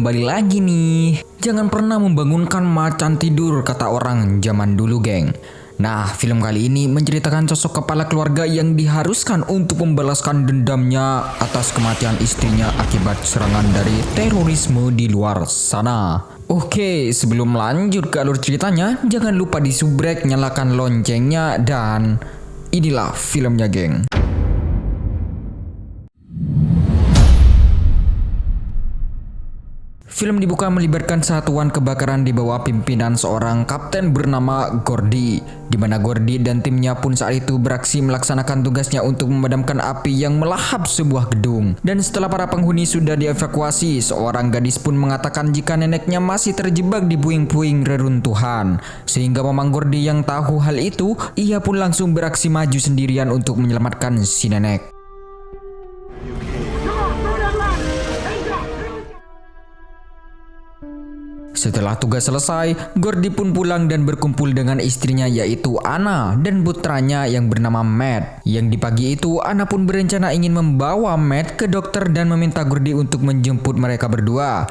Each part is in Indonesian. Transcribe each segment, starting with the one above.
kembali lagi nih. Jangan pernah membangunkan macan tidur, kata orang zaman dulu, geng. Nah, film kali ini menceritakan sosok kepala keluarga yang diharuskan untuk membalaskan dendamnya atas kematian istrinya akibat serangan dari terorisme di luar sana. Oke, sebelum lanjut ke alur ceritanya, jangan lupa disubrek, nyalakan loncengnya, dan inilah filmnya, geng. Film dibuka melibatkan satuan kebakaran di bawah pimpinan seorang kapten bernama Gordy, di mana Gordy dan timnya pun saat itu beraksi melaksanakan tugasnya untuk memadamkan api yang melahap sebuah gedung. Dan setelah para penghuni sudah dievakuasi, seorang gadis pun mengatakan jika neneknya masih terjebak di puing-puing reruntuhan. Sehingga Mamang Gordy yang tahu hal itu, ia pun langsung beraksi maju sendirian untuk menyelamatkan si nenek. Setelah tugas selesai, Gordy pun pulang dan berkumpul dengan istrinya yaitu Anna dan putranya yang bernama Matt. Yang di pagi itu, Anna pun berencana ingin membawa Matt ke dokter dan meminta Gordy untuk menjemput mereka berdua.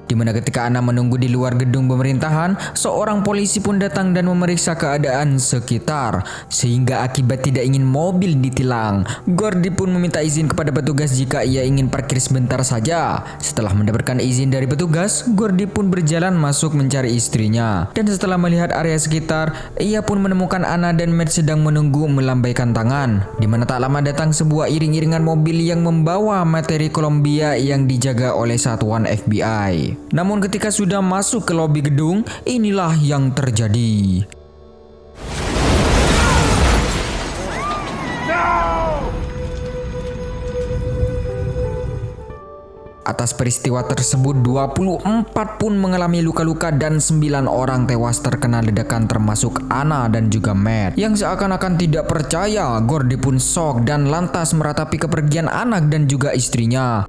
Dimana ketika Anna menunggu di luar gedung pemerintahan, seorang polisi pun datang dan memeriksa keadaan sekitar. Sehingga akibat tidak ingin mobil ditilang, Gordy pun meminta izin kepada petugas jika ia ingin parkir sebentar saja. Setelah mendapatkan izin dari petugas, Gordy pun berjalan masuk mencari istrinya. Dan setelah melihat area sekitar, ia pun menemukan Anna dan Matt sedang menunggu melambaikan tangan. Dimana tak lama datang sebuah iring-iringan mobil yang membawa materi Kolombia yang dijaga oleh satuan FBI. Namun ketika sudah masuk ke lobi gedung, inilah yang terjadi. Atas peristiwa tersebut 24 pun mengalami luka-luka dan 9 orang tewas terkena ledakan termasuk Anna dan juga Matt. Yang seakan-akan tidak percaya, Gordy pun shock dan lantas meratapi kepergian anak dan juga istrinya.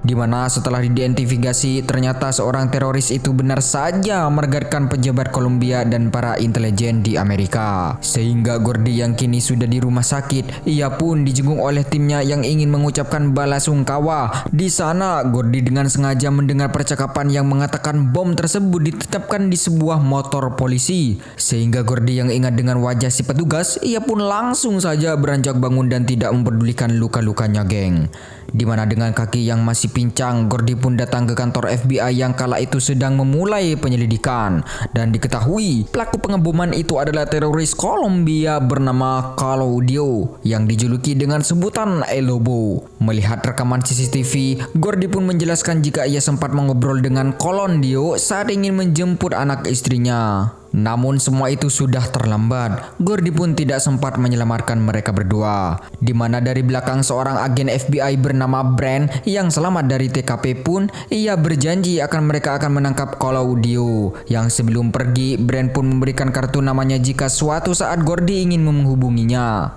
Dimana setelah diidentifikasi ternyata seorang teroris itu benar saja menargetkan pejabat Kolombia dan para intelijen di Amerika. Sehingga Gordy yang kini sudah di rumah sakit, ia pun dijenguk oleh timnya yang ingin mengucapkan balasungkawa. Di sana Gordy dengan sengaja mendengar percakapan yang mengatakan bom tersebut ditetapkan di sebuah motor polisi. Sehingga Gordy yang ingat dengan wajah si petugas, ia pun langsung saja beranjak bangun dan tidak mempedulikan luka-lukanya, geng. Dimana dengan kaki yang masih pincang, Gordy pun datang ke kantor FBI yang kala itu sedang memulai penyelidikan. Dan diketahui pelaku pengeboman itu adalah teroris Kolombia bernama Claudio yang dijuluki dengan sebutan El Lobo. Melihat rekaman CCTV, Gordy pun menjelaskan jika ia sempat mengobrol dengan Claudio saat ingin menjemput anak istrinya. Namun semua itu sudah terlambat. Gordy pun tidak sempat menyelamatkan mereka berdua. Dimana dari belakang seorang agen FBI bernama Brand yang selamat dari TKP pun, ia berjanji mereka akan menangkap Claudio. Yang sebelum pergi, Brand pun memberikan kartu namanya jika suatu saat Gordy ingin menghubunginya.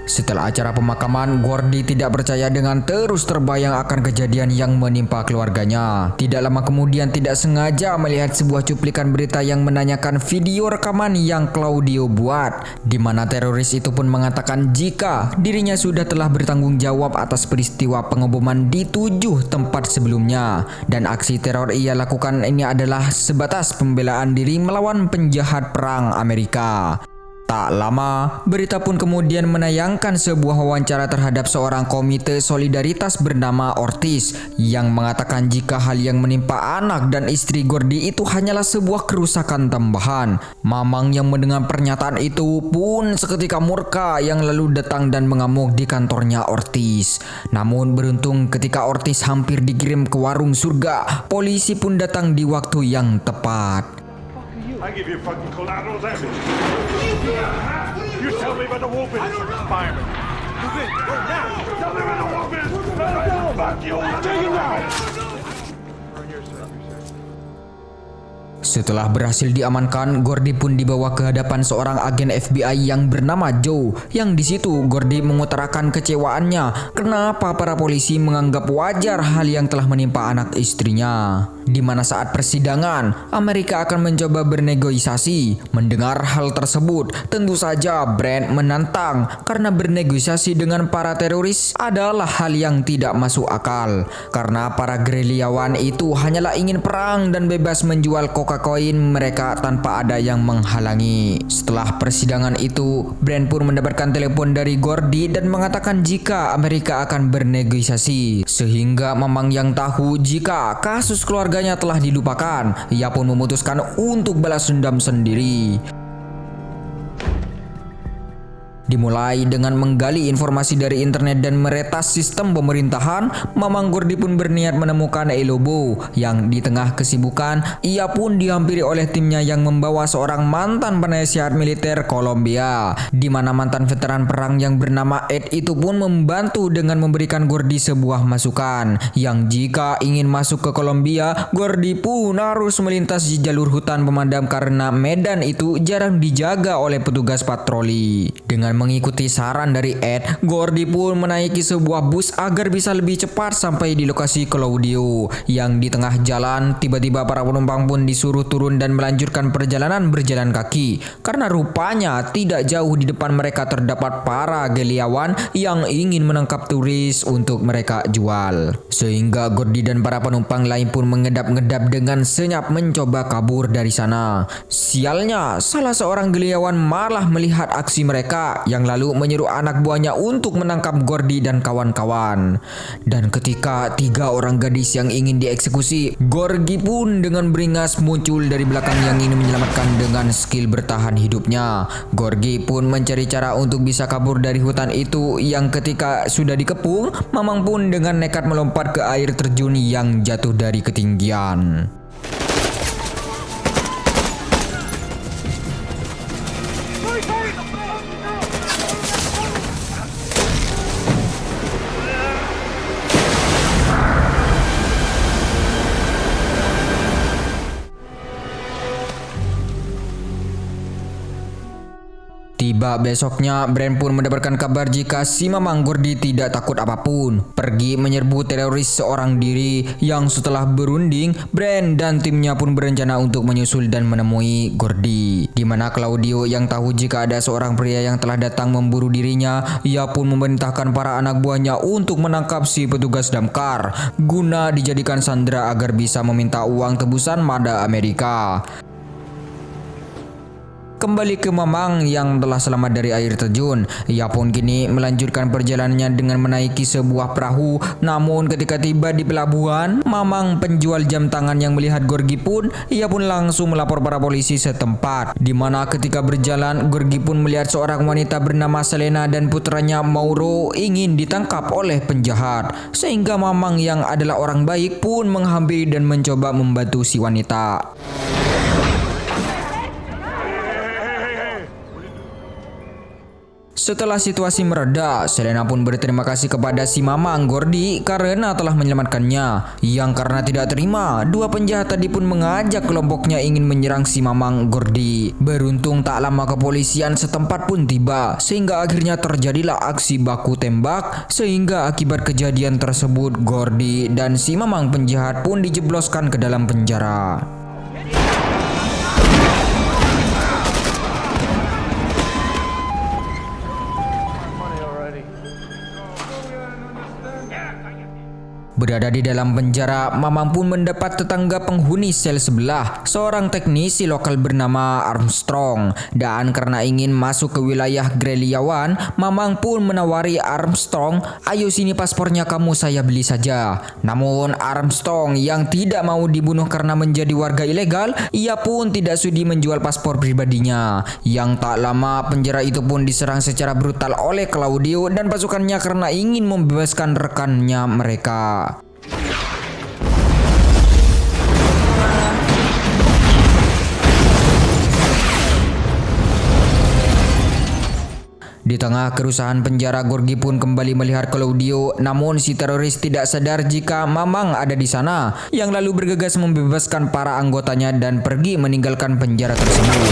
Setelah acara pemakaman, Gordy tidak percaya dengan terus terbayang akan kejadian yang menimpa keluarganya. Tidak lama kemudian tidak sengaja melihat sebuah cuplikan berita yang menanyakan video rekaman yang Claudio buat. Di mana teroris itu pun mengatakan jika dirinya sudah telah bertanggung jawab atas peristiwa pengeboman di 7 tempat sebelumnya. Dan aksi teror ia lakukan ini adalah sebatas pembelaan diri melawan penjahat perang Amerika. Tak lama, berita pun kemudian menayangkan sebuah wawancara terhadap seorang komite solidaritas bernama Ortiz yang mengatakan jika hal yang menimpa anak dan istri Gordy itu hanyalah sebuah kerusakan tambahan. Mamang yang mendengar pernyataan itu pun seketika murka yang lalu datang dan mengamuk di kantornya Ortiz. Namun beruntung ketika Ortiz hampir dikirim ke warung surga, polisi pun datang di waktu yang tepat. I give you fucking collateral damage. You tell me where the wolf is. Fireman. Move in. Go now. Tell me where the wolf is. Fuck you. Take it now. Setelah berhasil diamankan, Gordy pun dibawa ke hadapan seorang agen FBI yang bernama Joe. Yang di situ Gordy mengutarakan kecewaannya kenapa para polisi menganggap wajar hal yang telah menimpa anak istrinya. Di mana saat persidangan, Amerika akan mencoba bernegosiasi. Mendengar hal tersebut, tentu saja Brand menantang karena bernegosiasi dengan para teroris adalah hal yang tidak masuk akal. Karena para gerilyawan itu hanyalah ingin perang dan bebas menjual kokain mereka tanpa ada yang menghalangi. Setelah persidangan itu, Brand pun mendapatkan telepon dari Gordy dan mengatakan jika Amerika akan bernegosiasi. Sehingga Mamang yang tahu jika kasus keluarganya telah dilupakan, ia pun memutuskan untuk balas dendam sendiri. Dimulai dengan menggali informasi dari internet dan meretas sistem pemerintahan, Mamang Gordy pun berniat menemukan Elobo. Yang di tengah kesibukan, ia pun dihampiri oleh timnya yang membawa seorang mantan penasihat militer Kolombia, di mana mantan veteran perang yang bernama Ed itu pun membantu dengan memberikan Gordy sebuah masukan, yang jika ingin masuk ke Kolombia, Gordy pun harus melintas di jalur hutan pemadam karena medan itu jarang dijaga oleh petugas patroli. Dengan mengikuti saran dari Ed, Gordy pun menaiki sebuah bus agar bisa lebih cepat sampai di lokasi Claudio. Yang di tengah jalan, tiba-tiba para penumpang pun disuruh turun dan melanjutkan perjalanan berjalan kaki. Karena rupanya tidak jauh di depan mereka terdapat para gerilyawan yang ingin menangkap turis untuk mereka jual. Sehingga Gordy dan para penumpang lain pun mengedap-ngedap dengan senyap mencoba kabur dari sana. Sialnya, salah seorang gerilyawan malah melihat aksi mereka yang lalu menyeru anak buahnya untuk menangkap Gordy dan kawan-kawan. Dan ketika 3 orang gadis yang ingin dieksekusi, Gordy pun dengan beringas muncul dari belakang yang ingin menyelamatkan dengan skill bertahan hidupnya. Gordy pun mencari cara untuk bisa kabur dari hutan itu, yang ketika sudah dikepung, Mamang pun dengan nekat melompat ke air terjun yang jatuh dari ketinggian. Tiba besoknya, Brand pun mendapatkan kabar jika si Mamang Gordy tidak takut apapun, pergi menyerbu teroris seorang diri. Yang setelah berunding, Brand dan timnya pun berencana untuk menyusul dan menemui Gordy. Di mana Claudio yang tahu jika ada seorang pria yang telah datang memburu dirinya, ia pun memerintahkan para anak buahnya untuk menangkap si petugas damkar guna dijadikan sandera agar bisa meminta uang tebusan pada Amerika. Kembali ke Mamang yang telah selamat dari air terjun, ia pun kini melanjutkan perjalanannya dengan menaiki sebuah perahu. Namun ketika tiba di pelabuhan, Mamang penjual jam tangan yang melihat Gordy pun, ia pun langsung melapor para polisi setempat. Di mana ketika berjalan, Gordy pun melihat seorang wanita bernama Selena dan putranya Mauro ingin ditangkap oleh penjahat. Sehingga Mamang yang adalah orang baik pun menghampiri dan mencoba membantu si wanita. Setelah situasi mereda, Selena pun berterima kasih kepada si Mamang Gordy karena telah menyelamatkannya. Yang karena tidak terima, 2 penjahat tadi pun mengajak kelompoknya ingin menyerang si Mamang Gordy. Beruntung tak lama kepolisian setempat pun tiba, sehingga akhirnya terjadilah aksi baku tembak. Sehingga akibat kejadian tersebut, Gordy dan si Mamang penjahat pun dijebloskan ke dalam penjara. Berada di dalam penjara, Mamang pun mendapat tetangga penghuni sel sebelah, seorang teknisi lokal bernama Armstrong. Dan karena ingin masuk ke wilayah gerilyawan, Mamang pun menawari Armstrong, "Ayo sini paspornya kamu, saya beli saja." Namun Armstrong yang tidak mau dibunuh karena menjadi warga ilegal, ia pun tidak sudi menjual paspor pribadinya. Yang tak lama, penjara itu pun diserang secara brutal oleh Claudio dan pasukannya karena ingin membebaskan rekannya mereka. Di tengah kerusahan penjara, Gorgi pun kembali melihat Claudio, namun si teroris tidak sadar jika Mamang ada di sana, yang lalu bergegas membebaskan para anggotanya dan pergi meninggalkan penjara tersebut.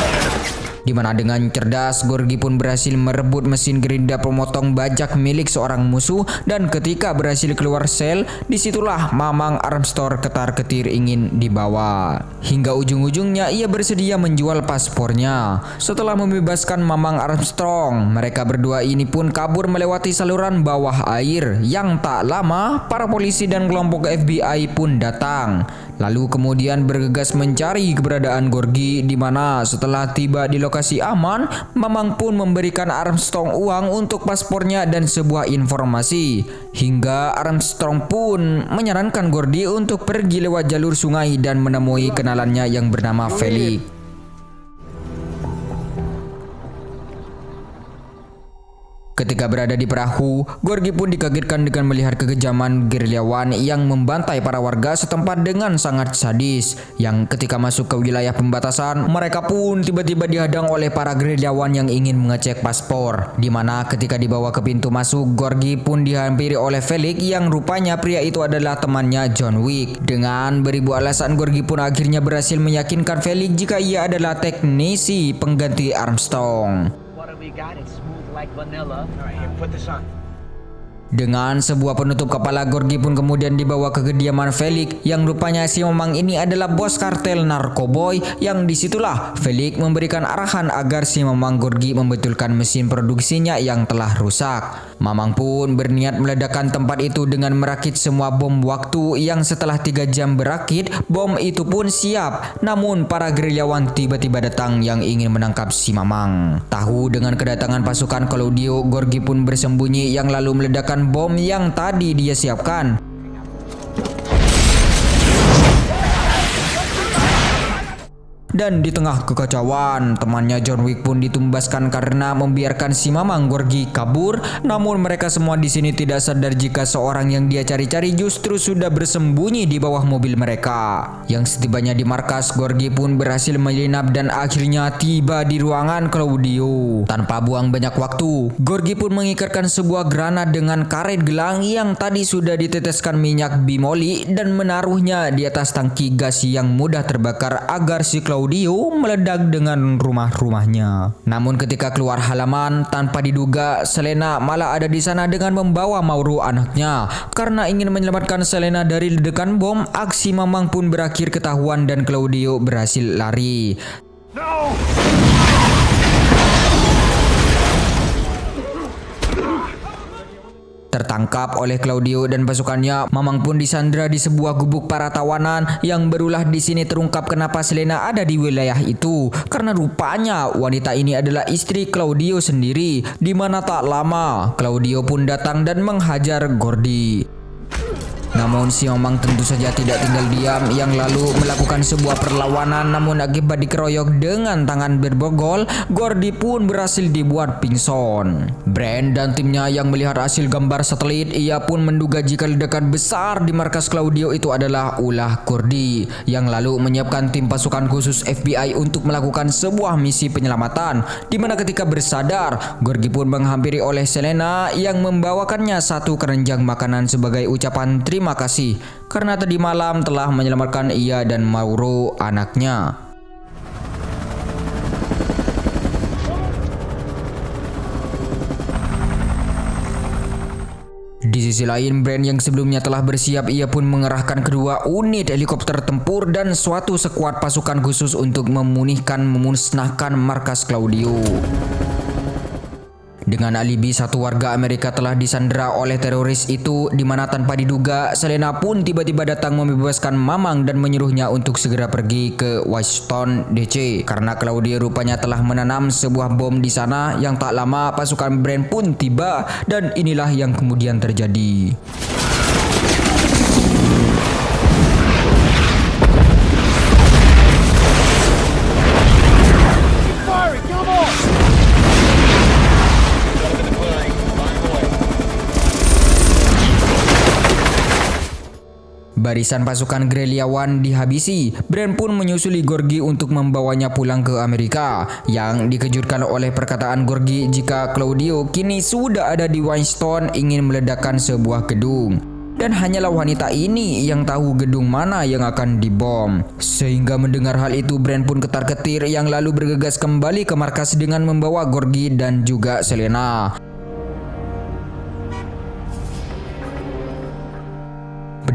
Di mana dengan cerdas, Gorgi pun berhasil merebut mesin gerinda pemotong bajak milik seorang musuh, dan ketika berhasil keluar sel, disitulah Mamang Armstrong ketar-ketir ingin dibawa. Hingga ujung-ujungnya ia bersedia menjual paspornya. Setelah membebaskan Mamang Armstrong, mereka berdua ini pun kabur melewati saluran bawah air. Yang tak lama, para polisi dan kelompok FBI pun datang. Lalu kemudian bergegas mencari keberadaan Gorgi, di mana setelah tiba di lokasi aman, Mamang pun memberikan Armstrong uang untuk paspornya dan sebuah informasi. Hingga Armstrong pun menyarankan Gorgi untuk pergi lewat jalur sungai dan menemui kenalannya yang bernama Felix. Ketika berada di perahu, Gorgi pun dikagetkan dengan melihat kekejaman gerilyawan yang membantai para warga setempat dengan sangat sadis. Yang ketika masuk ke wilayah pembatasan, mereka pun tiba-tiba dihadang oleh para gerilyawan yang ingin mengecek paspor. Di mana ketika dibawa ke pintu masuk, Gorgi pun dihampiri oleh Felix yang rupanya pria itu adalah temannya John Wick. Dengan beribu alasan, Gorgi pun akhirnya berhasil meyakinkan Felix jika ia adalah teknisi pengganti Armstrong. We got it smooth like vanilla. All right, here, put this on. Dengan sebuah penutup kepala, Gorgi pun kemudian dibawa ke kediaman Felix, yang rupanya si Mamang ini adalah bos kartel narkoboy, yang disitulah Felix memberikan arahan agar si Mamang Gorgi membetulkan mesin produksinya yang telah rusak. Mamang pun berniat meledakkan tempat itu dengan merakit semua bom waktu, yang setelah 3 jam berakit, bom itu pun siap. Namun para gerilyawan tiba-tiba datang yang ingin menangkap si Mamang. Tahu dengan kedatangan pasukan Claudio, Gorgi pun bersembunyi yang lalu meledakkan bom yang tadi dia siapkan. Dan di tengah kekacauan, temannya John Wick pun ditumbaskan karena membiarkan si Mamang Gorgi kabur. Namun mereka semua di sini tidak sadar jika seorang yang dia cari-cari justru sudah bersembunyi di bawah mobil mereka. Yang setibanya di markas, Gorgi pun berhasil menyelinap dan akhirnya tiba di ruangan Claudio. Tanpa buang banyak waktu, Gorgi pun mengikatkan sebuah granat dengan karet gelang yang tadi sudah diteteskan minyak bimoli dan menaruhnya di atas tangki gas yang mudah terbakar agar si Claudio meledak dengan rumah-rumahnya. Namun ketika keluar halaman, tanpa diduga Selena malah ada di sana dengan membawa Mauro anaknya. Karena ingin menyelamatkan Selena dari ledakan bom, aksi Mamang pun berakhir ketahuan dan Claudio berhasil lari. No! Tertangkap oleh Claudio dan pasukannya, Mamang pun disandra di sebuah gubuk para tawanan. Yang berulah di sini terungkap kenapa Selena ada di wilayah itu, karena rupanya wanita ini adalah istri Claudio sendiri. Di mana tak lama Claudio pun datang dan menghajar Gorgi. Namun si Mamang tentu saja tidak tinggal diam, yang lalu melakukan sebuah perlawanan. Namun akibat dikeroyok dengan tangan berborgol, Gorgi pun berhasil dibuat pingsan. Brand dan timnya yang melihat hasil gambar satelit, ia pun menduga jika ledakan besar di markas Claudio itu adalah ulah Gorgi, yang lalu menyiapkan tim pasukan khusus FBI untuk melakukan sebuah misi penyelamatan. Di mana ketika bersadar, Gorgi pun menghampiri oleh Selena yang membawakannya satu keranjang makanan sebagai ucapan terima kasih karena tadi malam telah menyelamatkan ia dan Mauro anaknya. Di sisi lain, Brand yang sebelumnya telah bersiap, ia pun mengerahkan kedua unit helikopter tempur dan suatu skuad pasukan khusus untuk memusnahkan markas Claudio. Dengan alibi satu warga Amerika telah disandera oleh teroris itu, di mana tanpa diduga Selena pun tiba-tiba datang membebaskan Mamang dan menyuruhnya untuk segera pergi ke Washington DC karena Claudio rupanya telah menanam sebuah bom di sana. Yang tak lama pasukan Brand pun tiba dan inilah yang kemudian terjadi. Barisan pasukan gerilyawan dihabisi. Brand pun menyusuli Gorgie untuk membawanya pulang ke Amerika. Yang dikejutkan oleh perkataan Gorgie jika Claudio kini sudah ada di Weinstein ingin meledakkan sebuah gedung. Dan hanyalah wanita ini yang tahu gedung mana yang akan dibom. Sehingga mendengar hal itu, Brand pun ketar-ketir yang lalu bergegas kembali ke markas dengan membawa Gorgie dan juga Selena.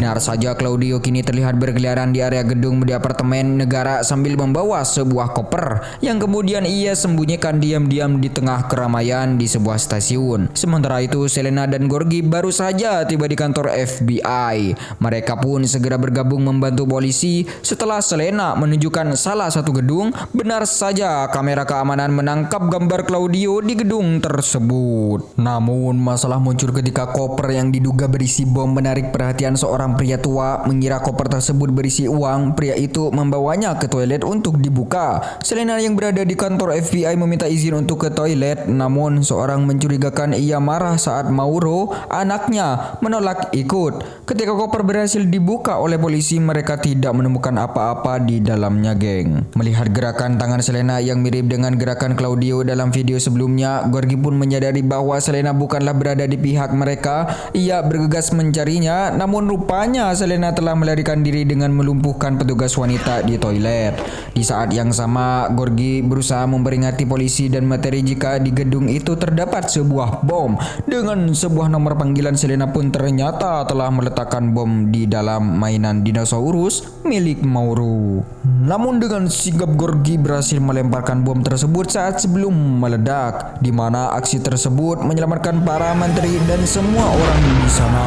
Benar saja, Claudio kini terlihat berkeliaran di area gedung di apartemen negara sambil membawa sebuah koper yang kemudian ia sembunyikan diam-diam di tengah keramaian di sebuah stasiun. Sementara itu, Selena dan Gorgie baru saja tiba di kantor FBI. Mereka pun segera bergabung membantu polisi. Setelah Selena menunjukkan salah satu gedung, benar saja kamera keamanan menangkap gambar Claudio di gedung tersebut. Namun masalah muncul ketika koper yang diduga berisi bom menarik perhatian seorang pria tua. Mengira koper tersebut berisi uang, pria itu membawanya ke toilet untuk dibuka. Selena yang berada di kantor FBI meminta izin untuk ke toilet, namun seorang mencurigakan ia marah saat Mauro, anaknya, menolak ikut. Ketika koper berhasil dibuka oleh polisi, mereka tidak menemukan apa-apa di dalamnya, geng. Melihat gerakan tangan Selena yang mirip dengan gerakan Claudio dalam video sebelumnya, Gorgie pun menyadari bahwa Selena bukanlah berada di pihak mereka. Ia bergegas mencarinya, namun rupanya Selena telah melarikan diri dengan melumpuhkan petugas wanita di toilet. Di saat yang sama, Gorgie berusaha memperingati polisi dan materi jika di gedung itu terdapat sebuah bom. Dengan sebuah nomor panggilan, Selena pun ternyata telah meletakkan bom di dalam mainan dinosaurus milik Mauro. Namun dengan sigap Gorgie berhasil melemparkan bom tersebut saat sebelum meledak, di mana aksi tersebut menyelamatkan para menteri dan semua orang di sana.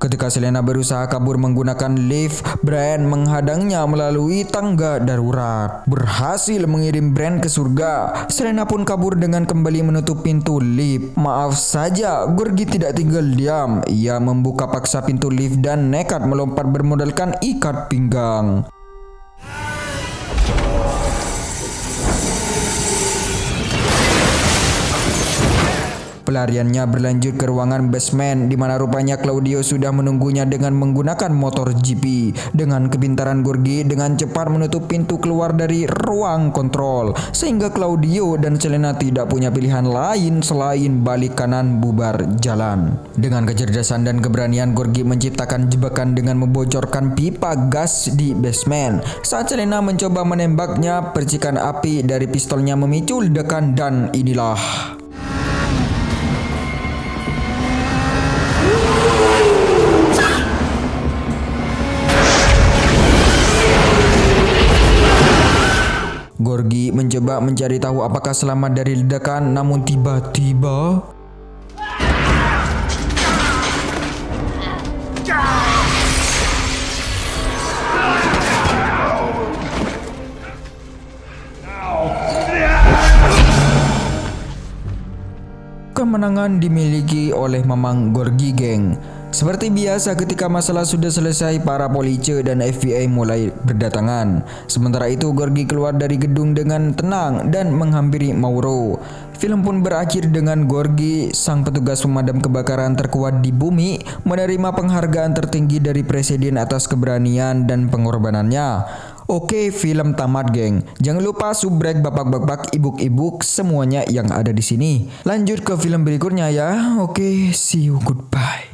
Ketika Selena berusaha kabur menggunakan lift, Brand menghadangnya melalui tangga darurat. Berhasil mengirim Brand ke surga. Selena pun kabur dengan kembali menutup pintu lift. Maaf saja, Gorgie tidak tinggal diam. Ia membuka paksa pintu lift dan nekat melompat bermodalkan ikat pinggang. Pelariannya berlanjut ke ruangan basement di mana rupanya Claudio sudah menunggunya dengan menggunakan motor GP. Dengan kepintaran Gorgie dengan cepat menutup pintu keluar dari ruang kontrol sehingga Claudio dan Selena tidak punya pilihan lain selain balik kanan bubar jalan. Dengan kecerdasan dan keberanian, Gorgie menciptakan jebakan dengan membocorkan pipa gas di basement. Saat Selena mencoba menembaknya, percikan api dari pistolnya memicu ledakan dan inilah Gorgie mencoba mencari tahu apakah selamat dari ledakan, namun tiba-tiba kemenangan dimiliki oleh Mamang Gorgie, geng. Seperti biasa, ketika masalah sudah selesai, para polisi dan FBI mulai berdatangan. Sementara itu, Gorgie keluar dari gedung dengan tenang dan menghampiri Mauro. Film pun berakhir dengan Gorgie, sang petugas pemadam kebakaran terkuat di bumi, menerima penghargaan tertinggi dari presiden atas keberanian dan pengorbanannya. Oke, film tamat, geng. Jangan lupa subrek bapak-bapak, ibuk-ibuk, semuanya yang ada di sini. Lanjut ke film berikutnya ya. Oke, see you, goodbye.